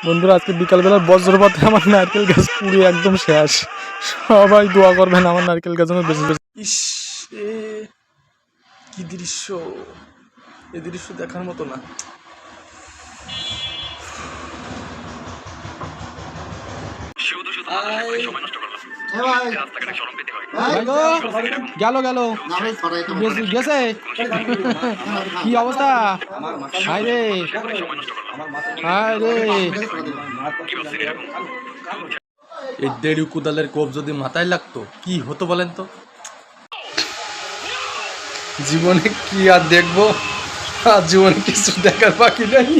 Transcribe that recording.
বন্ধুরা আজকে বিকালবেলার বজ্রপাতে আমার নারকেল গাছ পুরো একদম শেষ। সবাই দোয়া করবেন আমার নারকেল গাছ যেন বেশি বেশি। ইস এ কি দৃশ্য, এই দৃশ্য দেখার মতো না। গেল গেল গেছে কি অবস্থা? হায় রে হায় রে, এই দেড়ি কুদালের কোপ যদি মাথায় লাগতো কি হতো বলেন তো? জীবনে কি আর দেখবো, আর জীবনে কিছু দেখার বাকি নাই।